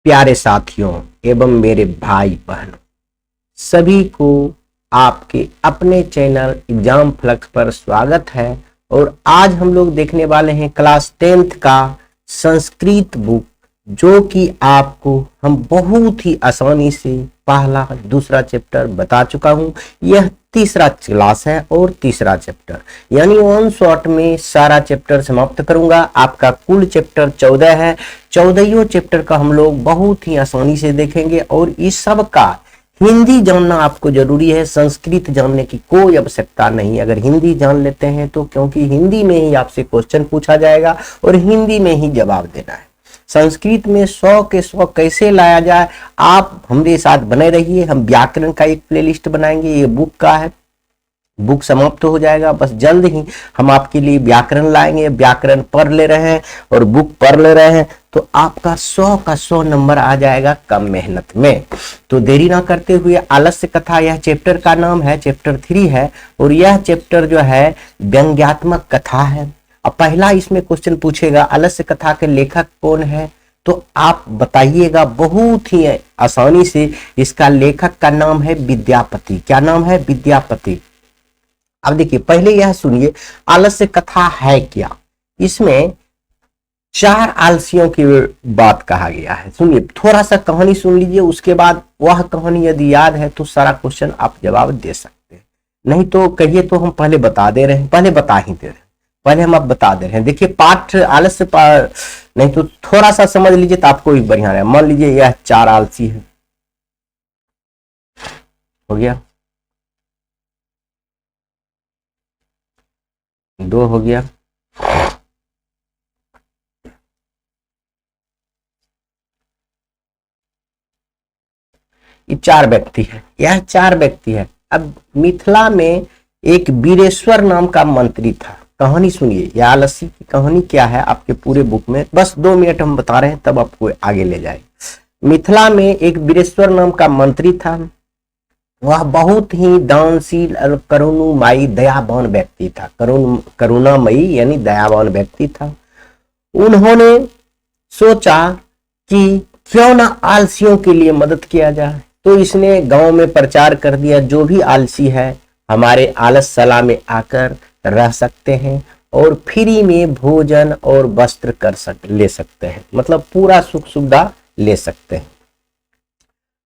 प्यारे साथियों एवं मेरे भाई बहनों, सभी को आपके अपने चैनल एग्जाम फ्लक्स पर स्वागत है। और आज हम लोग देखने वाले हैं क्लास 10th का संस्कृत बुक, जो कि आपको हम बहुत ही आसानी से पहला दूसरा चैप्टर बता चुका हूं। यह तीसरा क्लास है और तीसरा चैप्टर, यानी वन शॉट में सारा चैप्टर समाप्त करूंगा। आपका कुल चैप्टर 14 है। 14 चैप्टर का हम लोग बहुत ही आसानी से देखेंगे और इस सब का हिंदी जानना आपको जरूरी है। संस्कृत जानने की कोई आवश्यकता नहीं। अगर हिंदी जान लेते हैं तो, क्योंकि हिंदी में ही आपसे क्वेश्चन पूछा जाएगा और हिंदी में ही जवाब देना है। संस्कृत में 100 के 100 कैसे लाया जाए, आप हमारे साथ बने रहिए। हम व्याकरण का एक प्लेलिस्ट बनाएंगे, ये बुक का है। बुक समाप्त हो जाएगा, बस जल्द ही हम आपके लिए व्याकरण लाएंगे। व्याकरण पढ़ ले रहे हैं और बुक पढ़ ले रहे हैं तो आपका 100 का 100 नंबर आ जाएगा कम मेहनत में। तो देरी ना करते हुए आलस्य कथा, यह चैप्टर का नाम है, चैप्टर 3 है। और यह चैप्टर जो है व्यंग्यात्मक कथा है। अब पहला इसमें क्वेश्चन पूछेगा आलस्य कथा के लेखक कौन है, तो आप बताइएगा बहुत ही आसानी से। इसका लेखक का नाम है विद्यापति। क्या नाम है? विद्यापति। अब देखिए, पहले यह सुनिए आलस्य कथा है क्या। इसमें 4 आलसियों की बात कहा गया है। सुनिए, थोड़ा सा कहानी सुन लीजिए, उसके बाद वह कहानी यदि याद है तो सारा क्वेश्चन आप जवाब दे सकते हैं। नहीं तो कहिए तो हम पहले बता दे रहे हैं, पहले बता ही दे रहे हैं, पहले हम आप बता दे रहे हैं। देखिए, पाठ आलस्य नहीं तो थोड़ा सा समझ लीजिए तो आपको भी बढ़िया रहे। मान लीजिए यह 4 आलसी है, हो गया, 2 हो गया, ये 4 व्यक्ति है। यह 4 व्यक्ति है। अब मिथिला में एक वीरेश्वर नाम का मंत्री था। कहानी सुनिए, यह आलसी की कहानी क्या है आपके पूरे बुक में, बस 2 मिनट हम बता रहे हैं तब आपको आगे ले जाए। मिथिला में एक वीरेश्वर नाम का मंत्री था। वह बहुत ही दानशील और करुणामयी दयावान व्यक्ति था। करुणामयी यानी दयावान व्यक्ति था। उन्होंने सोचा कि क्यों ना आलसियों के लिए मदद किया जाए, तो इसने गांव में प्रचार कर दिया, जो भी आलसी है हमारे आलसशाला में आकर रह सकते हैं और फ्री में भोजन और वस्त्र ले सकते हैं, मतलब पूरा सुख सुविधा ले सकते हैं।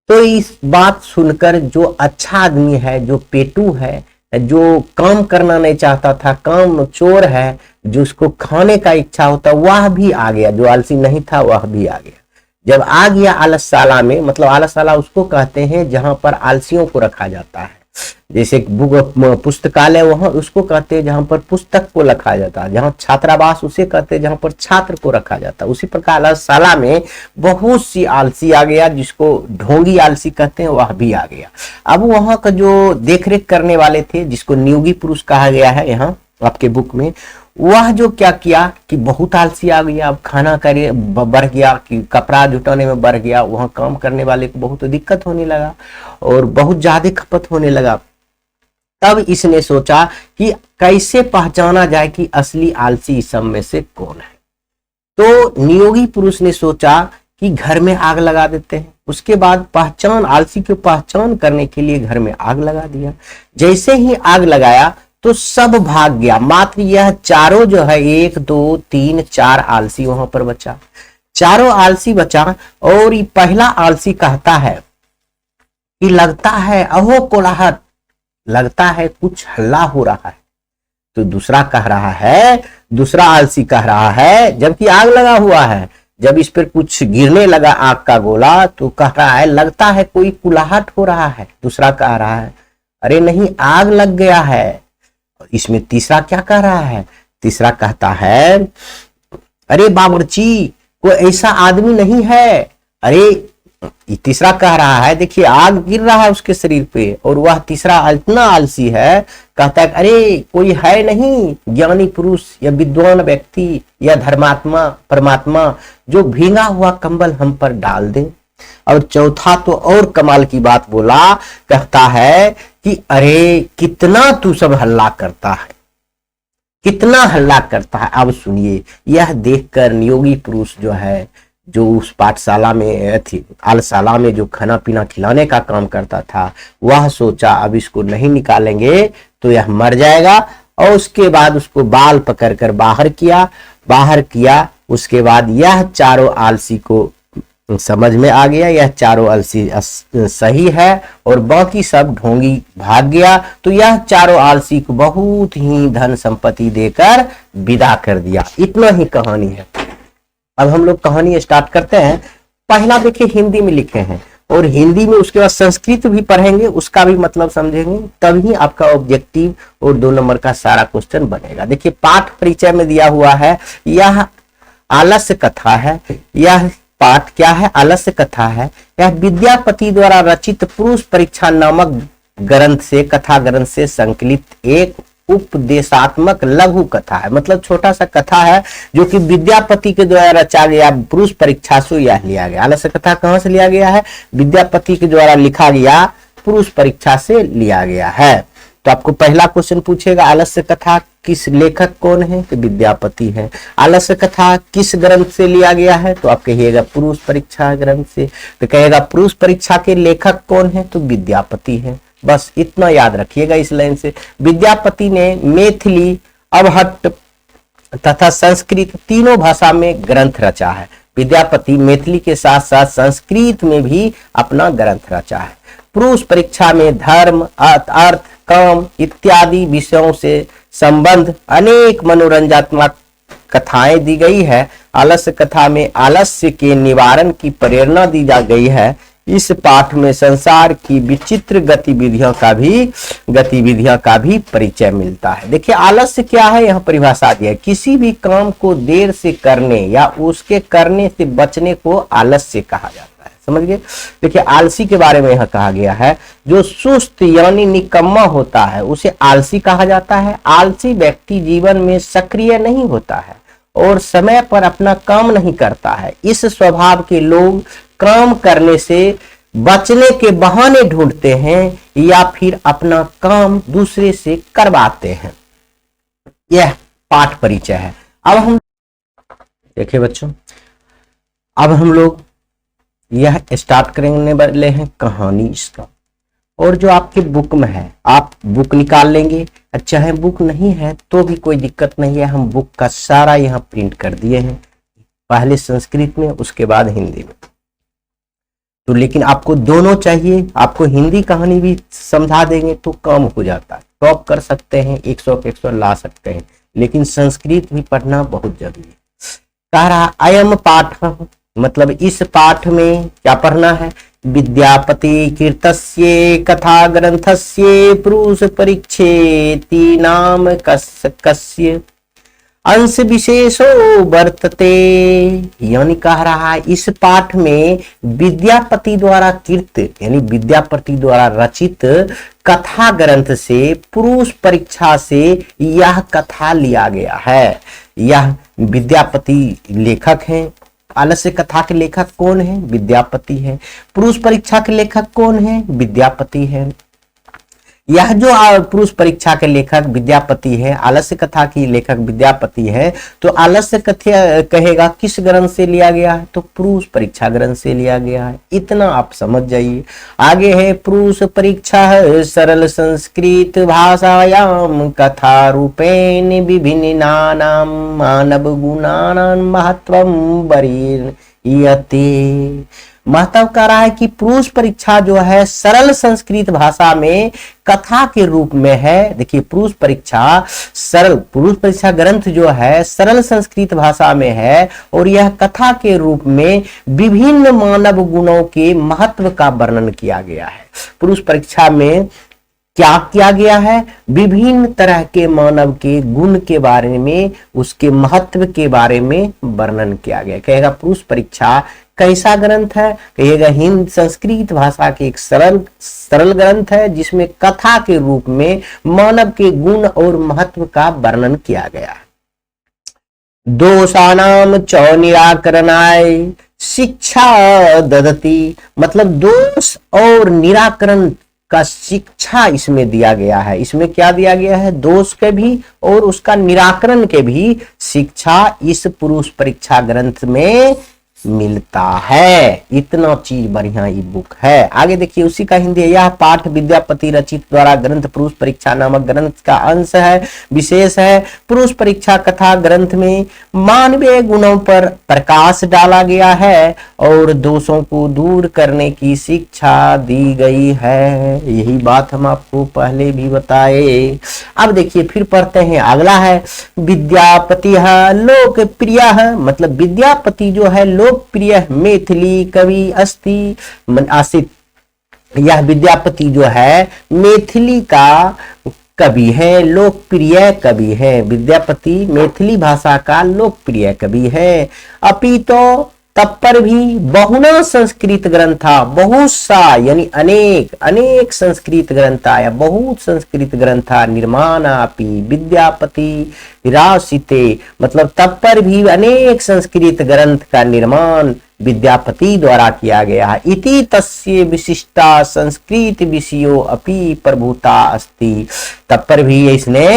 तो इस बात सुनकर जो अच्छा आदमी है, जो पेटू है, जो काम करना नहीं चाहता था, काम चोर है, जिसको खाने का इच्छा होता, वह भी आ गया। जो आलसी नहीं था वह भी आ गया। जब आ गया आलसशाला में, मतलब आलसशाला उसको कहते हैं जहां पर आलसियों को रखा जाता है। जैसे पुस्तकालय वहां उसको कहते हैं जहां पर पुस्तक को रखा जाता है। जहां छात्रावास उसे कहते हैं जहां पर छात्र को रखा जाता है। उसी प्रकार आलसशाला में बहुत सी आलसी आ गया, जिसको ढोंगी आलसी कहते हैं, वह भी आ गया। अब वहां का जो देखरेख करने वाले थे, जिसको नियोगी पुरुष कहा गया है यहाँ आपके बुक में, वह जो क्या किया कि बहुत आलसी आ गया। अब खाना करे बढ़ गया, कि कपड़ा जुटाने में बढ़ गया, वहां काम करने वाले को बहुत दिक्कत होने लगा और बहुत ज्यादा खपत होने लगा। तब इसने सोचा कि कैसे पहचाना जाए कि असली आलसी इस सब में से कौन है। तो नियोगी पुरुष ने सोचा कि घर में आग लगा देते हैं। उसके बाद आलसी की पहचान करने के लिए घर में आग लगा दिया। जैसे ही आग लगाया तो सब भाग गया, मात्र यह चारों जो है 1 2 3 4 आलसी वहां पर बचा। चारों आलसी बचा और ये पहला आलसी कहता है कि लगता है अहो कोलाहट, लगता है कुछ हल्ला हो रहा है। तो दूसरा आलसी कह रहा है, जबकि आग लगा हुआ है, जब इस पर कुछ गिरने लगा आग का गोला तो कह रहा है लगता है कोई कुलाहट हो रहा है। दूसरा कह रहा है अरे नहीं, आग लग गया है। इसमें तीसरा क्या कह रहा है? तीसरा कहता है अरे बावर्ची, कोई ऐसा आदमी नहीं है। अरे तीसरा कह रहा है देखिए आग गिर रहा है उसके शरीर पे, और वह तीसरा इतना आलसी है, कहता है अरे कोई है नहीं ज्ञानी पुरुष या विद्वान व्यक्ति या धर्मात्मा परमात्मा जो भींगा हुआ कंबल हम पर डाल दे। और चौथा तो और कमाल की बात बोला, कहता है कि अरे कितना तू सब हल्ला करता है, कितना हल्ला करता है। अब सुनिए, यह देखकर नियोगी पुरुष जो है जो उस पाठशाला में थी, आलशाला में जो खाना पीना खिलाने का काम करता था, वह सोचा अब इसको नहीं निकालेंगे तो यह मर जाएगा, और उसके बाद उसको बाल पकड़कर बाहर किया। उसके बाद यह चारों आलसी को समझ में आ गया, यह चारों आलसी सही है और बाकी सब ढोंगी भाग गया, तो यह चारों आलसी को बहुत ही धन संपत्ति देकर विदा कर दिया। इतना ही कहानी है। अब हम लोग कहानी स्टार्ट करते हैं। पहला देखिए हिंदी में लिखे हैं, और हिंदी में उसके बाद संस्कृत भी पढ़ेंगे, उसका भी मतलब समझेंगे, तभी आपका ऑब्जेक्टिव और 2 नंबर का सारा क्वेश्चन बनेगा। देखिए पाठ परिचय में दिया हुआ है, यह आलस्य कथा है। यह पाठ क्या है? आलस्य कथा है। यह विद्यापति द्वारा रचित पुरुष परीक्षा नामक कथा ग्रंथ से संकलित एक उपदेशात्मक लघु कथा है। मतलब छोटा सा कथा है जो कि विद्यापति के द्वारा रचा गया पुरुष परीक्षा से यह लिया गया। आलस्य कथा कहां से लिया गया है? विद्यापति के द्वारा लिखा गया पुरुष परीक्षा से लिया गया है। तो आपको पहला क्वेश्चन पूछेगा आलस्य कथा किस लेखक कौन है? तो विद्यापति है। आलस्य कथा किस ग्रंथ से लिया गया है? तो आप कहिएगा पुरुष परीक्षा ग्रंथ से। तो कहेगा पुरुष परीक्षा के लेखक कौन है? तो विद्यापति है। बस इतना याद रखिएगा इस लाइन से। विद्यापति ने मैथिली, अवहट्ट तथा संस्कृत तीनों भाषा में ग्रंथ रचा है। विद्यापति मैथिली के साथ साथ संस्कृत में भी अपना ग्रंथ रचा है। पुरुष परीक्षा में धर्म, अर्थ, काम इत्यादि विषयों से संबंध अनेक मनोरंजनात्मक कथाएं दी गई है। आलस्य कथा में आलस्य के निवारण की प्रेरणा दी जा गई है। इस पाठ में संसार की विचित्र गतिविधियों का भी परिचय मिलता है। देखिए आलस्य क्या है, यह परिभाषा दी है, किसी भी काम को देर से करने या उसके करने से बचने को आलस्य कहा जाता है। समझ गए? देखिए आलसी के बारे में यह कहा गया है, जो सुस्त यानी निकम्मा होता है उसे आलसी कहा जाता है। आलसी व्यक्ति जीवन में सक्रिय नहीं होता है और समय पर अपना काम नहीं करता है। इस स्वभाव के लोग काम करने से बचने के बहाने ढूंढते हैं या फिर अपना काम दूसरे से करवाते हैं। यह पाठ परिचय है। अब हम देखिए बच्चों, अब हम लोग यह स्टार्ट करने वाले हैं कहानी इसका। और जो आपके बुक में है आप बुक निकाल लेंगे, चाहे बुक नहीं है तो भी कोई दिक्कत नहीं है, हम बुक का सारा यहाँ प्रिंट कर दिए हैं, पहले संस्कृत में उसके बाद हिंदी में। तो लेकिन आपको दोनों चाहिए, आपको हिंदी कहानी भी समझा देंगे तो काम हो जाता है, टॉप कर सकते हैं, 100 पे 100 ला सकते हैं, लेकिन संस्कृत भी पढ़ना बहुत जरूरी है। कह रहा अयम पाठ, मतलब इस पाठ में क्या पढ़ना है? विद्यापति कृतस्य कथा ग्रंथस्य पुरुष परीक्षेति नाम कस्य अंश विशेषो वर्तते। यानी कह रहा है इस पाठ में विद्यापति द्वारा कृत यानी विद्यापति द्वारा रचित कथा ग्रंथ से पुरुष परीक्षा से यह कथा लिया गया है। यह विद्यापति लेखक हैं। आलस्य कथा के लेखक कौन है? विद्यापति है। पुरुष परीक्षा के लेखक कौन है? विद्यापति है। यह जो पुरुष परीक्षा के लेखक विद्यापति है, आलस्य कथा की लेखक विद्यापति है, तो आलस्य कथा कहेगा किस ग्रंथ से लिया गया है? तो पुरुष परीक्षा ग्रंथ से लिया गया है। इतना आप समझ जाइए। आगे है पुरुष परीक्षा सरल संस्कृत भाषायाम कथा रूपेण विभिन्न नानाम मानव गुणानां महत्वम वरीयते। महत्व कह रहा है कि पुरुष परीक्षा जो है सरल संस्कृत भाषा में कथा के रूप में है। देखिए पुरुष परीक्षा ग्रंथ जो है सरल संस्कृत भाषा में है और यह कथा के रूप में विभिन्न मानव गुणों के महत्व का वर्णन किया गया है। पुरुष परीक्षा में क्या किया गया है? विभिन्न तरह के मानव के गुण के बारे में, उसके महत्व के बारे में वर्णन किया गया। कहेगा पुरुष परीक्षा कैसा ग्रंथ है? कहिएगा हिंद संस्कृत भाषा के एक सरल ग्रंथ है जिसमें कथा के रूप में मानव के गुण और महत्व का वर्णन किया गया है। दोषानाम च निराकरणाय शिक्षा ददति, मतलब दोष और निराकरण का शिक्षा इसमें दिया गया है। इसमें क्या दिया गया है? दोष के भी और उसका निराकरण के भी शिक्षा इस पुरुष परीक्षा ग्रंथ में मिलता है। इतना चीज बढ़िया ई बुक है। आगे देखिए उसी का हिंदी है। यह पाठ विद्यापति रचित द्वारा ग्रंथ पुरुष परीक्षा नामक ग्रंथ का अंश है, विशेष है। पुरुष परीक्षा कथा ग्रंथ में मानवीय गुणों पर प्रकाश डाला गया है और दोषों को दूर करने की शिक्षा दी गई है। यही बात हम आपको पहले भी बताए। अब देखिए फिर पढ़ते हैं। अगला है विद्यापति लोकप्रिय, मतलब विद्यापति जो है लोकप्रिय मैथिली कवि अस्ति आसित। यह विद्यापति जो है मैथिली का कवि है, लोकप्रिय कवि है। विद्यापति मैथिली भाषा का लोकप्रिय कवि है। अपितो तब पर भी बहुना संस्कृत ग्रंथ था, बहुत सा यानी अनेक अनेक संस्कृत ग्रंथ या बहुत संस्कृत ग्रंथ निर्माणापि विद्यापति राशिते, मतलब तब पर भी अनेक संस्कृत ग्रंथ का निर्माण विद्यापति द्वारा किया गया है। इति तस्य विशिष्टा संस्कृत विषयो अपि प्रभुता अस्ति, तब पर भी इसने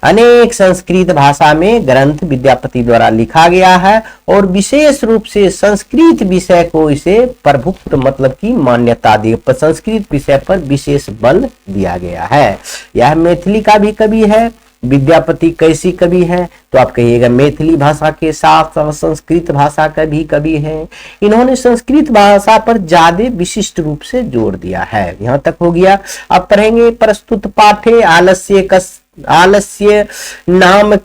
अनेक संस्कृत भाषा में ग्रंथ विद्यापति द्वारा लिखा गया है और विशेष रूप से संस्कृत विषय को इसे प्रभुत्व मतलब की मान्यता दी, संस्कृत विषय पर विशेष बल दिया गया है। यह मैथिली का भी कवि है। विद्यापति कैसी कवि है तो आप कहिएगा मैथिली भाषा के साथ संस्कृत भाषा का भी कवि है। इन्होंने संस्कृत भाषा पर ज्यादा विशिष्ट रूप से जोर दिया है। यहाँ तक हो गया। अब पढ़ेंगे प्रस्तुत पाठे आलस्य नामक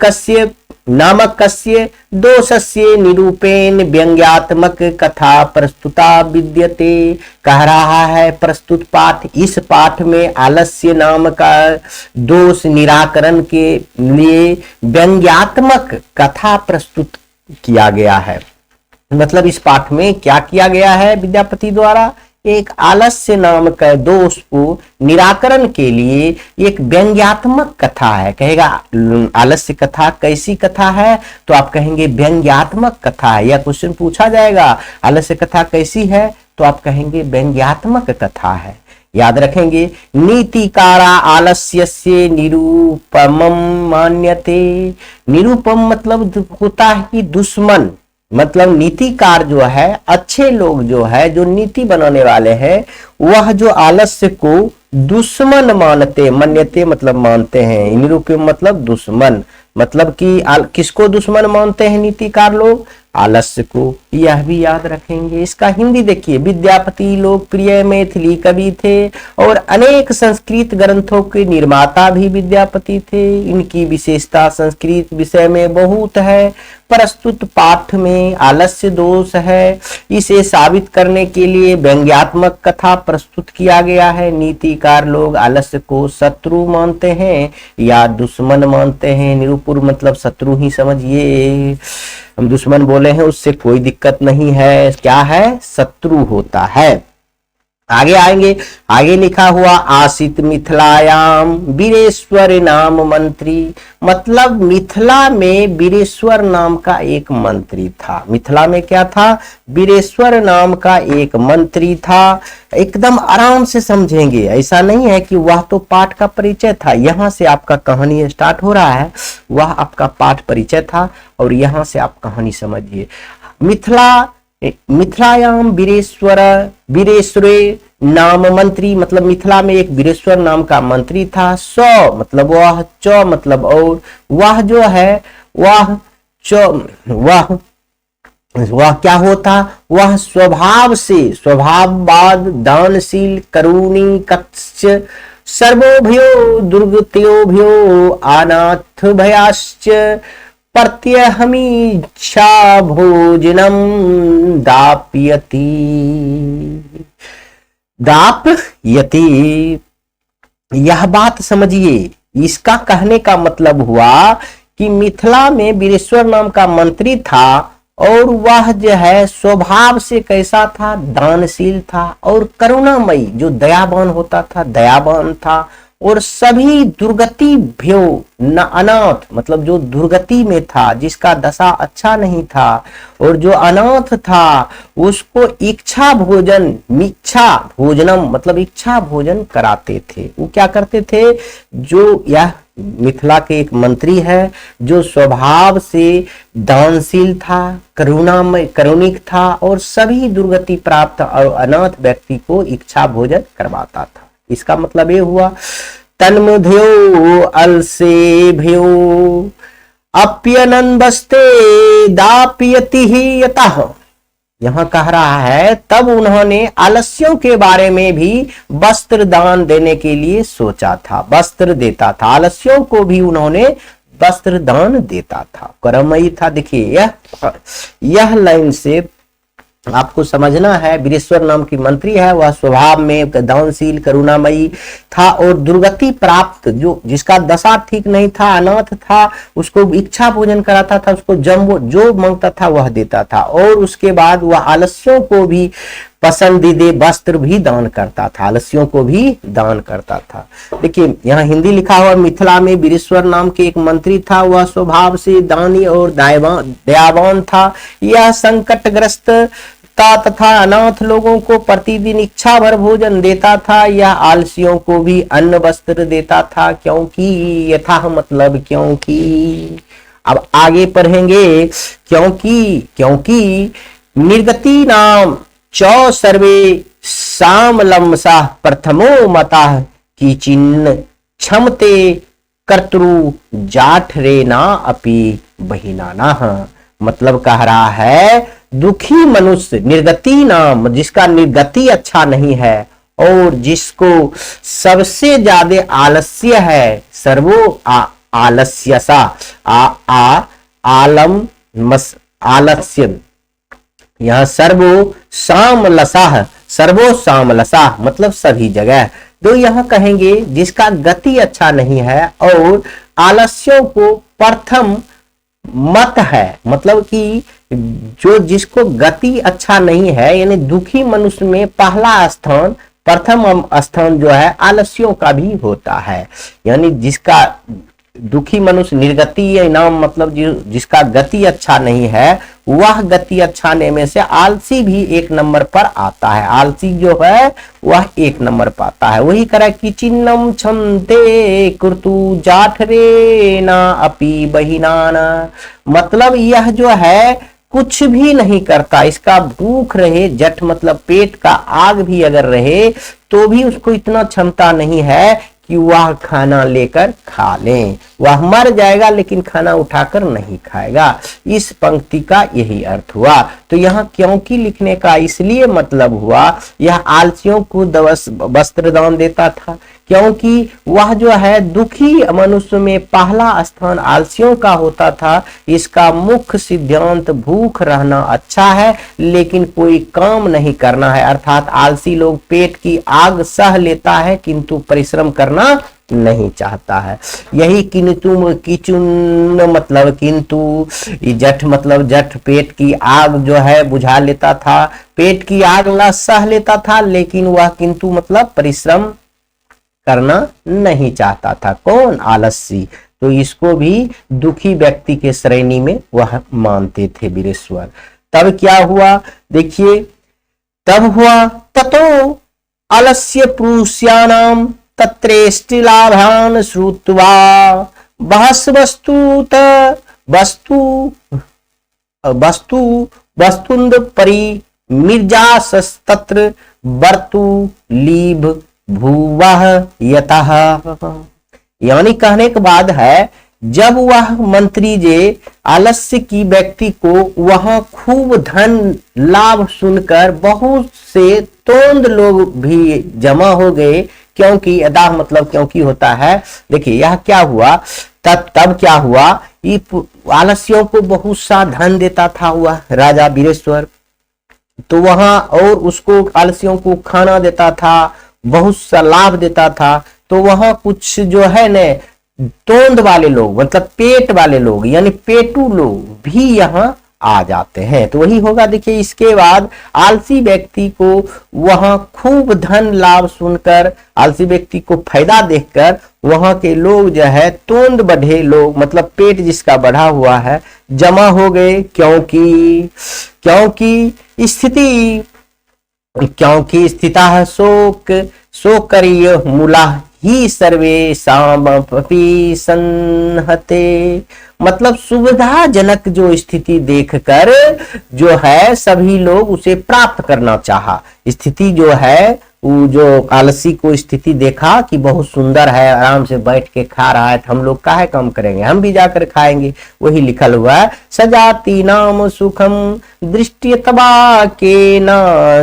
कस्य दोषस्य निरूपेण व्यंग्यात्मक कथा प्रस्तुता विद्यते। कह रहा है प्रस्तुत पाठ, इस पाठ में आलस्य नाम का दोष निराकरण के लिए व्यंग्यात्मक कथा प्रस्तुत किया गया है। मतलब इस पाठ में क्या किया गया है विद्यापति द्वारा, एक आलस्य नाम का दोष को निराकरण के लिए एक व्यंग्यात्मक कथा है। कहेगा आलस्य कथा कैसी कथा है तो आप कहेंगे व्यंग्यात्मक कथा है। यह क्वेश्चन पूछा जाएगा आलस्य कथा कैसी है तो आप कहेंगे व्यंग्यात्मक कथा है। याद रखेंगे। नीतिकारा आलस्यस्य निरूपमं मान्यते। निरूपम मतलब होता है दुश्मन, मतलब नीतिकार जो है, अच्छे लोग जो है, जो नीति बनाने वाले हैं, वह जो आलस्य को दुश्मन मानते, मान्यते मतलब मानते हैं, निरूपम मतलब दुश्मन, मतलब कि किसको दुश्मन मानते हैं नीतिकार लोग, आलस्य को। यह भी याद रखेंगे। इसका हिंदी देखिए। विद्यापति लोकप्रिय मैथिली कवि थे और अनेक संस्कृत ग्रंथों के निर्माता भी विद्यापति थे। इनकी विशेषता संस्कृत विषय में बहुत है। प्रस्तुत पाठ में आलस्य दोष है, इसे साबित करने के लिए व्यंग्यात्मक कथा प्रस्तुत किया गया है। नीतिकार लोग आलस्य को शत्रु मानते हैं या दुश्मन मानते हैं। निरूपुर मतलब शत्रु ही समझिए, हम दुश्मन बोले हैं उससे कोई दिक्कत नहीं है, क्या है शत्रु होता है। आगे आएंगे। आगे लिखा हुआ आसित मिथिलायाम वीरेश्वर नाम मंत्री, मतलब मिथिला में वीरेश्वर नाम का एक मंत्री था। मिथिला में क्या था, वीरेश्वर नाम का एक मंत्री था। एकदम आराम से समझेंगे, ऐसा नहीं है कि वह तो पाठ का परिचय था, यहाँ से आपका कहानी स्टार्ट हो रहा है। वह आपका पाठ परिचय था और यहाँ से आप कहानी समझिए। मिथिलायाम वीरेश्वरे नाम मंत्री, मतलब मिथिला में एक वीरेश्वर नाम का मंत्री था। सौ मतलब वह, च मतलब और, वह जो है वह क्या होता, वह स्वभाव से स्वभाववाद, दानशील, करुणी, कक्ष, सर्वोभयो दुर्गत्योभयो अनाथ भयाश्च प्रत्यहमीच्छा भोजनम दापयति। यह बात समझिए। इसका कहने का मतलब हुआ कि मिथिला में वीरेश्वर नाम का मंत्री था और वह जो है स्वभाव से कैसा था, दानशील था और करुणामयी, जो दयावान होता था, दयावान था और सभी दुर्गति भ्यो न अनाथ, मतलब जो दुर्गति में था, जिसका दशा अच्छा नहीं था और जो अनाथ था, उसको इच्छा भोजन, मिच्छा भोजनम मतलब इच्छा भोजन कराते थे। वो क्या करते थे? जो यह मिथिला के एक मंत्री है, जो स्वभाव से दानशील था, करुणामय, करुणिक था और सभी दुर्गति प्राप्त और अनाथ व्यक्ति को इच्छा भोजन करवाता था। इसका मतलब ये हुआ तन्मुध्यो अलसे भयो अप्यनन बस्ते दाप्यति ही यतः। यहां कह रहा है तब उन्होंने आलस्यों के बारे में भी वस्त्र दान देने के लिए सोचा था, वस्त्र देता था, आलस्यों को भी उन्होंने वस्त्र दान देता था, कर्मयी था। देखिए यह लाइन से आपको समझना है, वीरेश्वर नाम की मंत्री है, वह स्वभाव में दानशील करुणामयी था और दुर्गति प्राप्त, जो जिसका दशा ठीक नहीं था, अनाथ था, उसको इच्छा भोजन कराता था, उसको जो मांगता था वह देता था और उसके बाद वह आलस्यों को भी पसंदीदे वस्त्र भी दान करता था, आलस्यों को भी दान करता था। देखिए यहाँ हिंदी लिखा हुआ, मिथिला में वीरेश्वर नाम के एक मंत्री था, वह स्वभाव से दानी और दयावान था। यह संकटग्रस्त तथा अनाथ लोगों को प्रतिदिन इच्छा भर भोजन देता था। यह आलसियों को भी अन्न वस्त्र देता था, क्योंकि यथा मतलब क्योंकि, अब आगे पढ़ेंगे, क्योंकि निर्गति नाम चौ सर्वे सामलमसा प्रथमो मता की चिन्ह क्षमते कर्तृ जाठरे ना अपि बहिनाना। मतलब कह रहा है दुखी मनुष्य, निर्गति नाम, जिसका निर्गति अच्छा नहीं है और जिसको सबसे ज्यादा आलस्य है, सर्वो आलस्यसा आलस्य, यह सर्वो सामलसा मतलब सभी जगह। तो यहां कहेंगे जिसका गति अच्छा नहीं है और आलस्यों को प्रथम मत है, मतलब कि जो जिसको गति अच्छा नहीं है, यानी दुखी मनुष्य में पहला स्थान, प्रथम स्थान जो है आलस्यों का भी होता है। यानी जिसका दुखी मनुष्य निर्गति नाम मतलब जिसका गति अच्छा नहीं है, वह गति अच्छा नहीं में से आलसी भी एक नंबर पर आता है, आलसी जो है वह एक नंबर पर आता है। वही करे कि चिन्नम क्षमते कुर्तु जाठरे ना अपि बहिनाना, मतलब यह जो है कुछ भी नहीं करता, इसका भूख रहे, जठ मतलब पेट का आग भी अगर रहे तो भी उसको इतना क्षमता नहीं है कि वह खाना लेकर खा ले, वह मर जाएगा लेकिन खाना उठाकर नहीं खाएगा। इस पंक्ति का यही अर्थ हुआ। तो यहाँ क्योंकि लिखने का इसलिए मतलब हुआ, यह आलसियों को वस्त्र दान देता था, क्योंकि वह जो है दुखी मनुष्य में पहला स्थान आलसियों का होता था। इसका मुख्य सिद्धांत भूख रहना अच्छा है लेकिन कोई काम नहीं करना है, अर्थात आलसी लोग पेट की आग सह लेता है किंतु परिश्रम करना नहीं चाहता है। यही किचुन मतलब किंतु, जठ मतलब जठ पेट की आग जो है बुझा लेता था, पेट की आग न सह लेता था लेकिन वह किंतु मतलब परिश्रम करना नहीं चाहता था। कौन? आलसी। तो इसको भी दुखी व्यक्ति के श्रेणी में वह मानते थे वीरेश्वर। तब क्या हुआ देखिए, तब हुआ ततो आलस्य पुरुषाणाम तत्रेष्टि लाभान श्रुत्वा वस्तुंद परि मिर्जासस्तत्र वर्तु लीभ भूवः यतः। यानी कहने के बाद है, जब वह मंत्री जे आलस्य की व्यक्ति को वहां खूब धन लाभ सुनकर बहुत से तोंद लोग भी जमा हो गए, क्योंकि अदा मतलब क्योंकि होता है। देखिए यह क्या हुआ, तब क्या हुआ, आलस्यों को बहुत सा धन देता था हुआ राजा वीरेश्वर, तो वहां और उसको आलस्यों को खाना देता था, बहुत सा लाभ देता था। तो वहां कुछ जो है न तोंद वाले लोग मतलब पेट वाले लोग यानी पेटू लोग भी यहाँ आ जाते हैं। तो वही होगा। देखिए इसके बाद आलसी व्यक्ति को वहां खूब धन लाभ सुनकर, आलसी व्यक्ति को फायदा देखकर वहां के लोग जो है तोंद बढ़े लोग, मतलब पेट जिसका बढ़ा हुआ है, जमा हो गए। क्योंकि स्थिता शोक शोकर्य मूला ही सर्वेषामपि संहते। मतलब सुविधाजनक जो स्थिति देखकर जो है सभी लोग उसे प्राप्त करना चाहा। स्थिति जो है वो जो आलसी को स्थिति देखा कि बहुत सुंदर है, आराम से बैठ के खा रहा है, तो हम लोग काहे कम करेंगे, हम भी जाकर खाएंगे। वही लिखल हुआ है, सजाति नाम सुखम दृष्टियतवा के न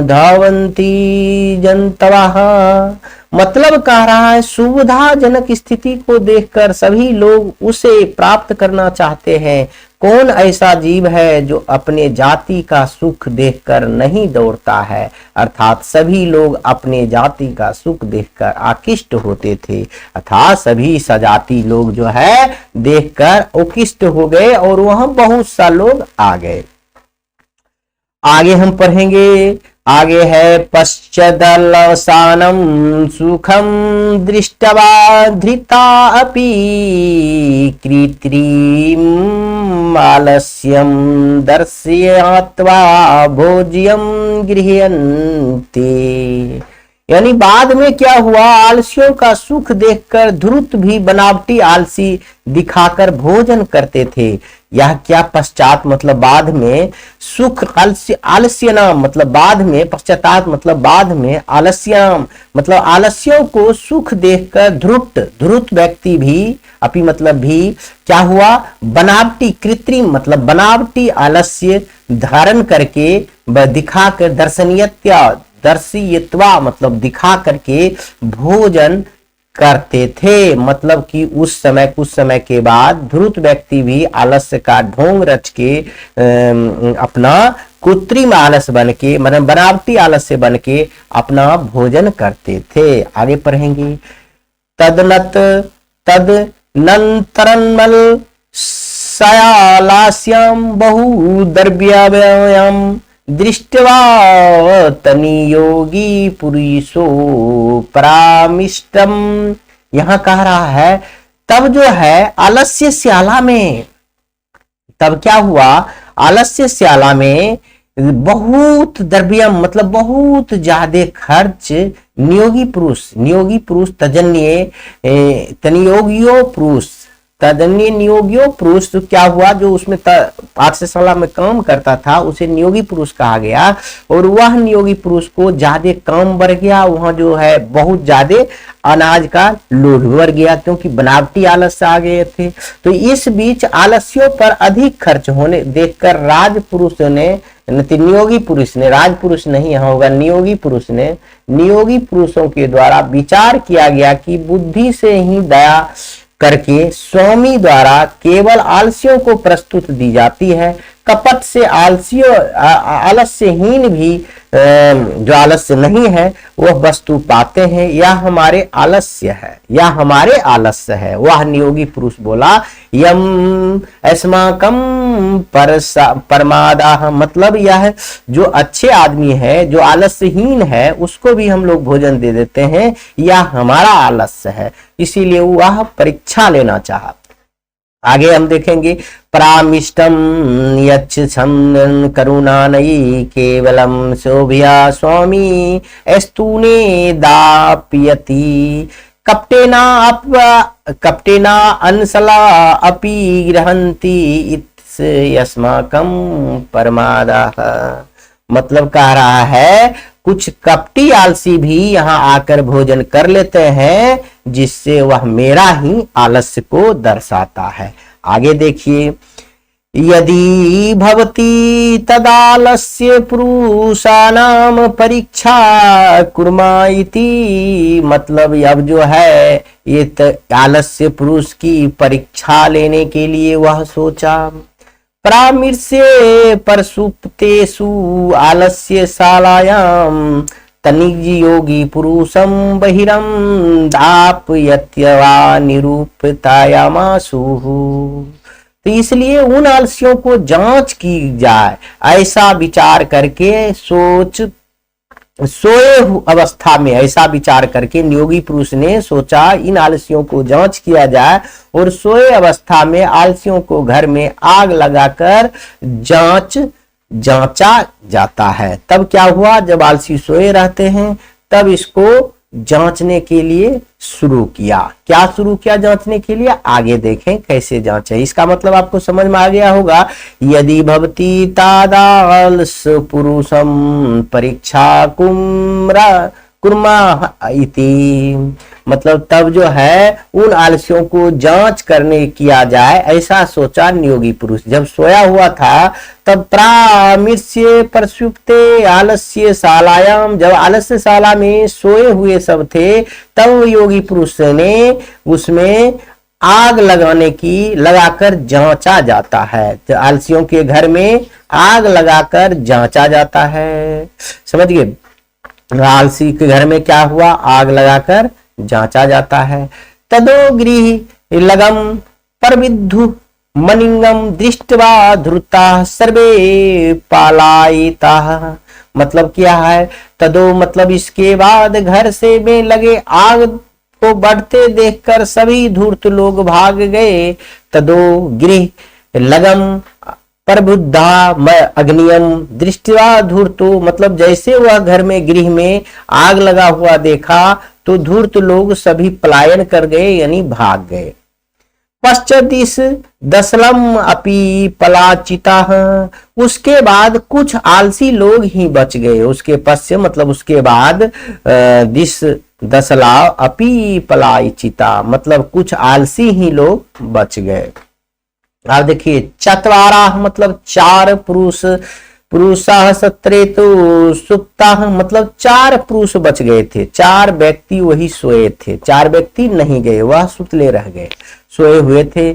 धावंती जनतवा। मतलब कह रहा है सुविधाजनक स्थिति को देखकर सभी लोग उसे प्राप्त करना चाहते हैं। कौन ऐसा जीव है जो अपने जाति का सुख देखकर नहीं दौड़ता है। अर्थात सभी लोग अपने जाति का सुख देखकर आकृष्ट होते थे, अर्थात सभी सजाति लोग जो है देखकर आकृष्ट हो गए और वहां बहुत सा लोग आ गए। आगे हम पढ़ेंगे। आगे है पश्चादलवसानम सुखम दृष्टवा धृता अपि कृत्रिम आलस्यम दर्शयित्वा भोज्यम गृह्यन्ते। यानी बाद में क्या हुआ, आलसियों का सुख देखकर धूर्त भी बनावटी आलसी दिखाकर भोजन करते थे। यह क्या पश्चात मतलब बाद में, सुख आलस्यनाम मतलब बाद में, पश्चाताप मतलब बाद में, आलस्याम मतलब आलस्यों को सुख देखकर धूर्त व्यक्ति भी अपि मतलब भी क्या हुआ, बनावटी कृत्रिम मतलब बनावटी आलस्य धारण करके दिखाकर दर्शयित्वा मतलब दिखा करके भोजन करते थे। मतलब कि उस समय कुछ समय के बाद धूर्त व्यक्ति भी आलस्य का ढोंग रच के अपना कृत्रिम आलस बन के मतलब बनावटी आलस्य बन के अपना भोजन करते थे। आगे पढ़ेंगे। तदनंतरन्मल सयालास्याम बहुद्रव्याम दृष्ट्वा तनियोगी पुरुषो परामिष्टम। यहां कह रहा है तब जो है आलस्य श्याला में, तब क्या हुआ, आलस्य श्याला में बहुत द्रव्यम मतलब बहुत ज्यादा खर्च नियोगी पुरुष तनियोगियो पुरुष तदन्य नियोगियो पुरुष। तो क्या हुआ, जो उसमें पाठशाला में काम करता था उसे नियोगी पुरुष कहा गया और वह नियोगी पुरुष को ज्यादा काम बढ़ गया, वहां जो है बहुत ज्यादा अनाज का लोड बढ़ गया क्योंकि बनावटी आलस्य आ गए थे। तो इस बीच आलस्यों पर अधिक खर्च होने देखकर राजपुरुष ने, नियोगी पुरुष ने, राजपुरुष नहीं यहाँ होगा, नियोगी पुरुष ने, नियोगी पुरुषों के द्वारा विचार किया गया कि बुद्धि से ही दया करके स्वामी द्वारा केवल आलस्यों को प्रस्तुत दी जाती है। कपट से आलस्यहीन भी जो आलस्य नहीं है वह वस्तु पाते हैं। यह हमारे आलस्य है, वह नियोगी पुरुष बोला यम अस्माकम परमादाह मतलब यह जो अच्छे आदमी है, जो आलस्यहीन है, उसको भी हम लोग भोजन दे देते हैं, यह हमारा आलस्य है, इसीलिए वह परीक्षा लेना चाहा। आगे हम देखेंगे प्रामिष्टम यच्छं करुणानयी केवलम शोभया स्वामी स्तूने दाप्यति कपटेना अंसला अपि गृहन्ति यस्माकं परमादाः। मतलब कह रहा है कुछ कपटी आलसी भी यहाँ आकर भोजन कर लेते हैं जिससे वह मेरा ही आलस्य को दर्शाता है। आगे देखिए, यदि भवती तदालस्य पुरुषाणाम परीक्षा कुर्मा इति। मतलब अब जो है ये आलस्य पुरुष की परीक्षा लेने के लिए वह सोचा। परामर्शे परसुप्तेषु आलस्य शालायाम तनिज योगी पुरुषम बहिरम दापयत्यवा निरूपतायामासु। तो इसलिए उन आलसियों को जांच की जाए, ऐसा विचार करके सोए अवस्था में ऐसा विचार करके योगी पुरुष ने सोचा इन आलसियों को जांच किया जाए, और सोए अवस्था में आलसियों को घर में आग लगाकर जांचा जाता है। तब क्या हुआ, जब आलसी सोए रहते हैं तब इसको जांचने के लिए शुरू किया। क्या शुरू किया जांचने के लिए, आगे देखें कैसे जांचे। इसका मतलब आपको समझ में आ गया होगा। यदि भवती तादालस पुरुषम परीक्षा कुर्मा इति, मतलब तब जो है उन आलस्यों को जांच करने किया जाए, ऐसा सोचा नियोगी पुरुष। जब सोया हुआ था तब प्रामिर्ष्य प्रसुप्ते आलस्य शालायाम, जब आलस्य शाला में सोए हुए सब थे तब योगी पुरुष ने उसमें आग लगाकर जांचा जाता है। तो आलसियों के घर में आग लगाकर जांचा जाता है, समझिए। आलसी के घर में क्या हुआ, आग लगाकर जांचा जाता है। तदो गृह लगम परविद्धु मनिंगम दृष्टवा धृता सर्वे पालायिता, मतलब क्या है, तदो मतलब इसके बाद घर से में लगे आग को बढ़ते देखकर सभी धूर्त लोग भाग गए। तदो गृह लगम परबुद्धा अग्नियम दृष्टिवा धूर्तो, मतलब जैसे वह घर में गृह में आग लगा हुआ देखा तो धूर्त लोग सभी पलायन कर गए, यानी भाग गए। पश्चादिस दसलम अपि पलाचिता, उसके बाद कुछ आलसी लोग ही बच गए। उसके पश्चात मतलब उसके बाद दिस दसला अपि पलाचिता, मतलब कुछ आलसी ही लोग बच गए। अब देखिए चतवारा मतलब चार पुरुषाः सत्रेतु सुप्ताः, मतलब चार पुरुष बच गए थे, चार व्यक्ति वही सोए थे, चार व्यक्ति नहीं गए, वह सुतले रह गए, सोए हुए थे।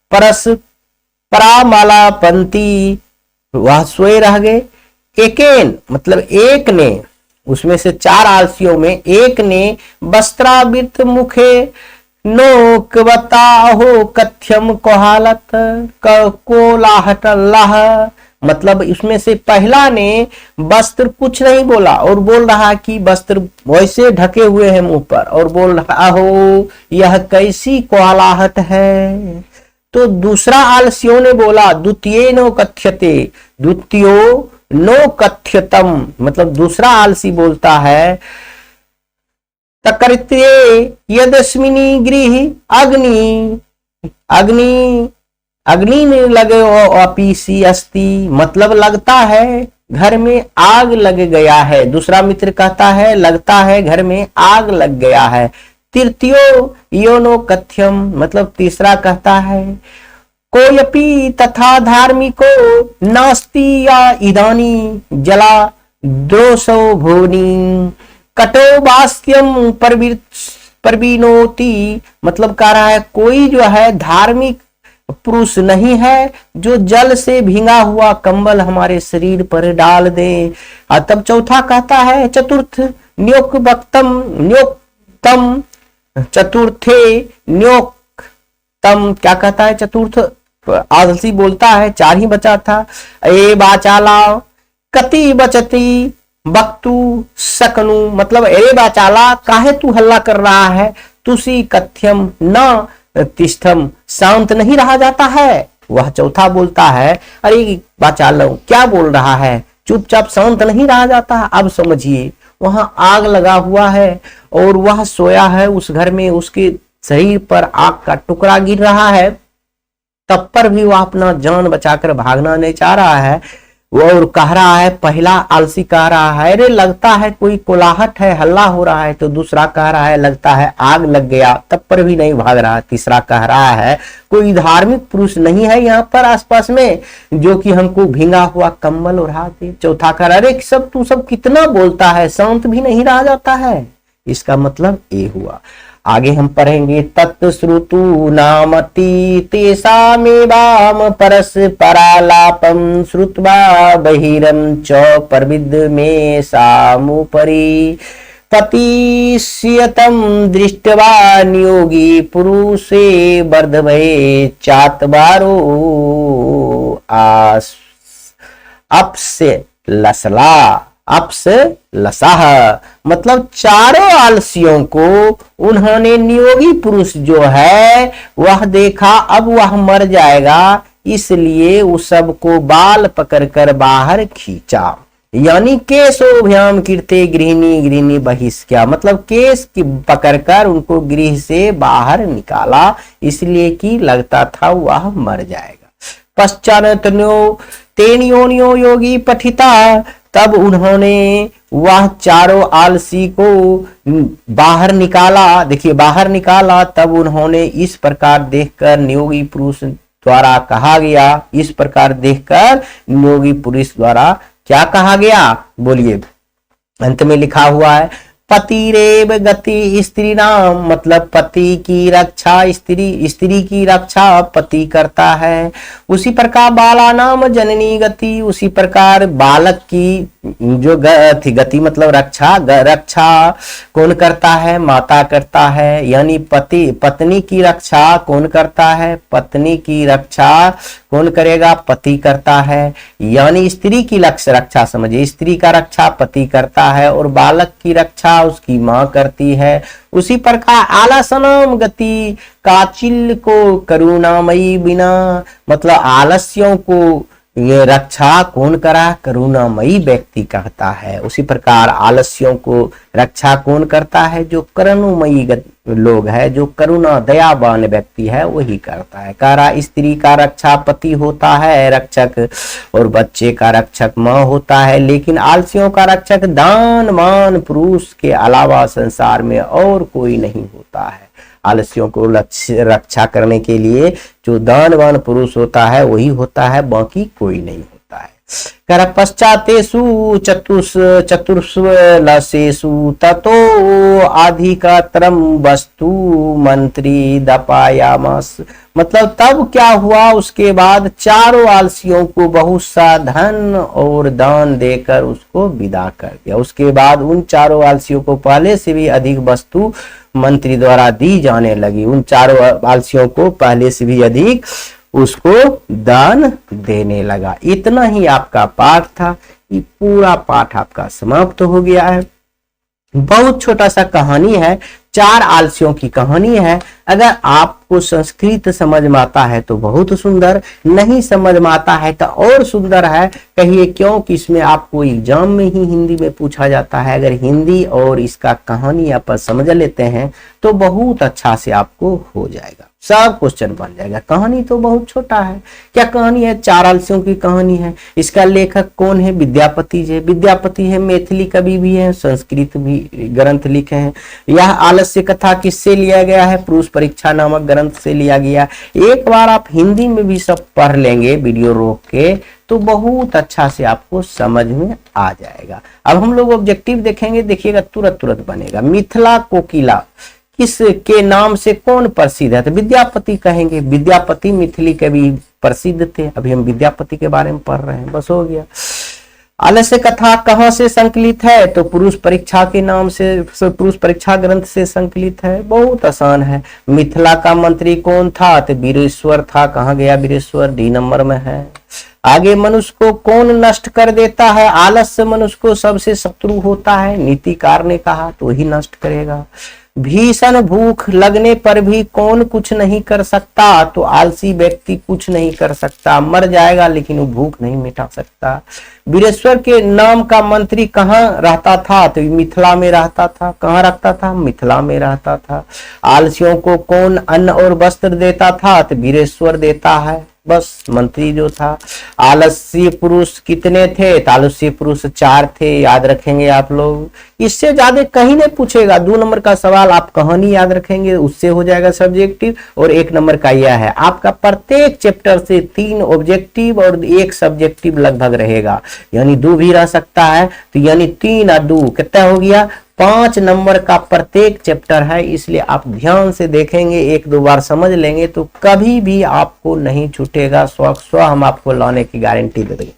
परस परामाला पंती, वह सोए रह गए। एकेन मतलब एक ने, उसमें से चार आलसियों में एक ने वस्त्रावृत मुखे नोकवता हो कथ्यम कोहालत कोलाहट अल्लाह, मतलब इसमें से पहला ने वस्त्र कुछ नहीं बोला और बोल रहा कि वस्त्र वैसे ढके हुए हैं मुंह पर, और बोल रहा हो यह कैसी कोलाहट है। तो दूसरा आलस्यों ने बोला द्वितीय नो कथ्यते, द्वितीयो नो कथ्यतम, मतलब दूसरा आलसी बोलता है तकृत्ये यदस्मिनी गृह अग्नि ने लगे अपीसी अस्ति, मतलब लगता है घर में आग लग गया है। दूसरा मित्र कहता है लगता है घर में आग लग गया है। तृतीयो योनो कथ्यम, मतलब तीसरा कहता है कोयपि तथा धार्मिको नास्ति या इदानी जला दोषो भुवनी कटो वास्यम परवीनोति, मतलब कह रहा है कोई जो है धार्मिक पुरुष नहीं है जो जल से भींगा हुआ कंबल हमारे शरीर पर डाल दे। और तब चौथा कहता है चतुर्थ न्योक्तम, चतुर्थे न्योक्तम, क्या कहता है चतुर्थ आलसी बोलता है, चार ही बचा था। ए बाचाला कति बचती बक्तु सकनु, मतलब ए बाचाला काहे तू हल्ला कर रहा है, तुसी कथ्यम न तिष्ठम, शांत नहीं रहा जाता है। वह चौथा बोलता है अरे बाचालो क्या बोल रहा है, चुपचाप शांत नहीं रहा जाता। अब समझिए वहां आग लगा हुआ है और वह सोया है उस घर में, उसके शरीर पर आग का टुकड़ा गिर रहा है, तब पर भी वह अपना जान बचाकर भागना नहीं चाह रहा है। वो और कह रहा है, पहला आलसी कह रहा है अरे लगता है कोई कोलाहट है, हल्ला हो रहा है, तो दूसरा कह रहा है लगता है आग लग गया, तब पर भी नहीं भाग रहा। तीसरा कह रहा है कोई धार्मिक पुरुष नहीं है यहाँ पर आसपास में जो कि हमको भींगा हुआ कंबल ओढ़ा दे। चौथा कह रहा अरे सब तू सब कितना बोलता है, शांत भी नहीं रहा जाता है। इसका मतलब ये हुआ। आगे हम पढ़ेंगे तत्श्रुतु नामति तेषामेवाम परस परालापम श्रुत्वा बहिरम च परविद में सामुपरि पतिष्यतं दृष्ट्वा नियोगी पुरुषे वर्धवे चातवारो अपसे लसला अप्स लसाह, मतलब चारों आलसियों को उन्होंने नियोगी पुरुष जो है वह देखा, अब वह मर जाएगा, इसलिए उस सबको बाल पकड़कर बाहर खींचा। यानी केशोभ्याम कीर्ते गृहिणी गृहिणी बहिष्क्या, मतलब केस की पकड़कर उनको गृह से बाहर निकाला, इसलिए कि लगता था वह मर जाएगा। पश्चात तेनियोनियो योगी पठिता, तब उन्होंने वह चारों आलसी को बाहर निकाला। देखिए बाहर निकाला, तब उन्होंने इस प्रकार देखकर नियोगी पुरुष द्वारा कहा गया, इस प्रकार देखकर नियोगी पुरुष द्वारा क्या कहा गया, बोलिए। अंत में लिखा हुआ है पतिरेव गति स्त्री नाम, मतलब पति की रक्षा स्त्री की रक्षा पति करता है। उसी प्रकार बाला नाम जननी गति, उसी प्रकार बालक की जो गति मतलब रक्षा कौन करता है, माता करता है। यानी पत्नी की रक्षा कौन करता है, पत्नी की रक्षा कौन करेगा, पति करता है। यानी स्त्री की रक्षा समझिए, स्त्री का रक्षा पति करता है और बालक की रक्षा उसकी माँ करती है। उसी प्रकार आलसनाम गति, काचिल को करुणामयी बिना, मतलब आलस्यों को ये रक्षा कौन करा, करुणामयी व्यक्ति कहता है। उसी प्रकार आलस्यों को रक्षा कौन करता है, जो करुणामयी लोग है, जो करुणा दयावान व्यक्ति है वही करता है। कह रहा स्त्री का रक्षा पति होता है रक्षक, और बच्चे का रक्षक माँ होता है, लेकिन आलसियों का रक्षक दानवान पुरुष के अलावा संसार में और कोई नहीं होता है। आलस्यों को रक्षा करने के लिए जो दानवान पुरुष होता है वही होता है, बाकी कोई नहीं होता है। कर पश्चातेषु चतुर्स्वलसेषु ततो अधिकतरम वस्तु मंत्री दपायामास, मतलब तब क्या हुआ, उसके बाद चारों आलसियों को बहुत सा धन और दान देकर उसको विदा कर दिया। उसके बाद उन चारों आलसियों को पहले से भी अधिक वस्तु मंत्री द्वारा दी जाने लगी। उन चारों आलसियों को पहले से भी अधिक उसको दान देने लगा। इतना ही आपका पाठ था। ये पूरा पाठ आपका समाप्त हो गया है। बहुत छोटा सा कहानी है, 4 आलसियों की कहानी है। अगर आपको संस्कृत समझ में आता है तो बहुत सुंदर, नहीं समझ में आता है तो और सुंदर है। कहिए क्यों कि इसमें आपको एग्जाम में ही हिंदी में पूछा जाता है। अगर हिंदी और इसका कहानी आप समझ लेते हैं तो बहुत अच्छा से आपको हो जाएगा, सब क्वेश्चन बन जाएगा। कहानी तो बहुत छोटा है। क्या कहानी है, 4 आलसियों की कहानी है। इसका लेखक कौन है, विद्यापति जी। विद्यापति है, मैथिली कवि भी है, संस्कृत भी ग्रंथ लिखे हैं। यह आलस्य कथा किससे लिया गया है, पुरुष परीक्षा नामक ग्रंथ से लिया गया। एक बार आप हिंदी में भी सब पढ़ लेंगे वीडियो रोक के तो बहुत अच्छा से आपको समझ में आ जाएगा। अब हम लोग ऑब्जेक्टिव देखेंगे, देखिएगा तुरंत बनेगा। मिथिला कोकिला किसके नाम से कौन प्रसिद्ध है, तो विद्यापति कहेंगे। विद्यापति मिथिली कवि प्रसिद्ध थे। अभी हम विद्यापति के बारे में पढ़ रहे हैं, बस हो गया। आलस्य कथा कहाँ से संकलित है, तो पुरुष परीक्षा के नाम से, पुरुष परीक्षा ग्रंथ से संकलित है। बहुत आसान है। मिथिला का मंत्री कौन था, तो वीरेश्वर था। कहाँ गया वीरेश्वर, डी नंबर में है। आगे मनुष्य को कौन नष्ट कर देता है, आलस्य मनुष्य को सबसे शत्रु होता है। नीतिकार ने कहा तो ही नष्ट करेगा। भीषण भूख लगने पर भी कौन कुछ नहीं कर सकता, तो आलसी व्यक्ति कुछ नहीं कर सकता, मर जाएगा लेकिन वो भूख नहीं मिटा सकता। वीरेश्वर के नाम का मंत्री कहाँ रहता था, तो मिथिला में रहता था। कहाँ रहता था, मिथिला में रहता था। आलसियों को कौन अन्न और वस्त्र देता था, तो वीरेश्वर देता है, बस मंत्री जो था। आलस्य पुरुष कितने थे, तो आलस्य पुरुष 4 थे, याद रखेंगे आप लोग। इससे ज्यादा कहीं नहीं पूछेगा। 2 नंबर का सवाल आप कहानी याद रखेंगे, उससे हो जाएगा सब्जेक्टिव। और 1 नंबर का यह है, आपका प्रत्येक चैप्टर से 3 ऑब्जेक्टिव और 1 सब्जेक्टिव लगभग रहेगा। यानी 2 भी रह सकता है, तो यानी 3 और 2 कितना हो गया, 5 नंबर का प्रत्येक चैप्टर है। इसलिए आप ध्यान से देखेंगे, 1-2 बार समझ लेंगे तो कभी भी आपको नहीं छूटेगा। स्व हम आपको लाने की गारंटी दे देंगे।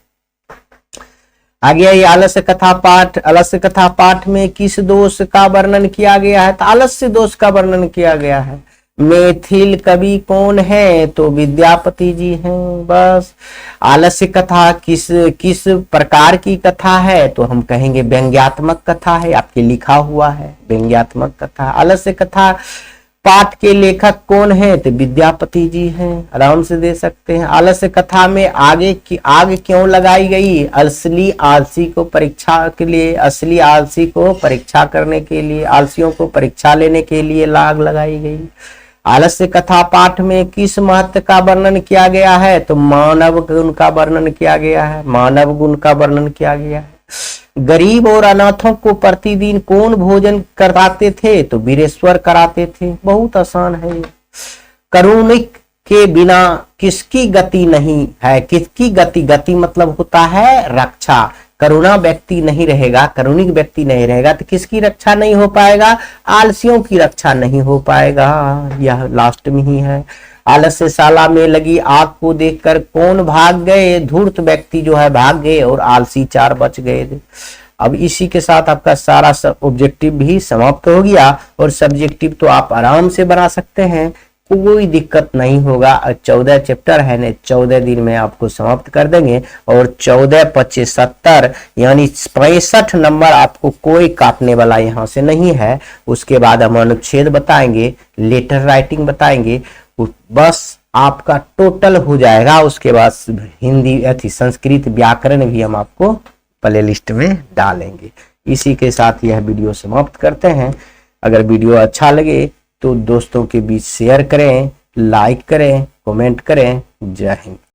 आगे ये आलस्य कथा पाठ। आलस्य कथा पाठ में किस दोष का वर्णन किया गया है? तो आलस्य दोष का वर्णन किया गया है। मैथिल कवि कौन है? तो विद्यापति जी हैं। बस आलस्य कथा किस प्रकार की कथा है? तो हम कहेंगे व्यंग्यात्मक कथा है, आपके लिखा हुआ है व्यंग्यात्मक कथा। आलस्य कथा पाठ के लेखक कौन है? तो विद्यापति जी हैं, आराम से दे सकते हैं। आलस्य कथा में आग क्यों लगाई गई? असली आलसी को परीक्षा के लिए, असली आलसी को परीक्षा करने के लिए, आलसियों को परीक्षा लेने के लिए आग लगाई गई। आलस्य कथा पाठ में किस महत्व का वर्णन किया गया है? तो मानव गुण का वर्णन किया गया है, मानव गुण का वर्णन किया गया है। गरीब और अनाथों को प्रतिदिन कौन भोजन कराते थे? तो वीरेश्वर कराते थे। बहुत आसान है ये। करुणिक के बिना किसकी गति नहीं है? किसकी गति? गति मतलब होता है रक्षा। करुणा व्यक्ति नहीं रहेगा, करुणिक व्यक्ति नहीं रहेगा तो किसकी रक्षा नहीं हो पाएगा? आलसियों की रक्षा नहीं हो पाएगा। यह लास्ट में ही है। आलस्यशाला में लगी आग को देखकर कौन भाग गए? धूर्त व्यक्ति जो है भाग गए और आलसी 4 बच गए। अब इसी के साथ आपका सारा ऑब्जेक्टिव भी समाप्त हो गया और सब्जेक्टिव तो आप आराम से बना सकते हैं, कोई दिक्कत नहीं होगा। 14 चैप्टर है ने 14 दिन में आपको समाप्त कर देंगे और 14×5 यानी 65 नंबर आपको कोई काटने वाला यहाँ से नहीं है। उसके बाद हम अनुच्छेद बताएंगे, लेटर राइटिंग बताएंगे, बस आपका टोटल हो जाएगा। उसके बाद हिंदी संस्कृत व्याकरण भी हम आपको प्ले लिस्ट में डालेंगे। इसी के साथ यह वीडियो समाप्त करते हैं। अगर वीडियो अच्छा लगे तो दोस्तों के बीच शेयर करें, लाइक करें, कमेंट करें। जय हिंद।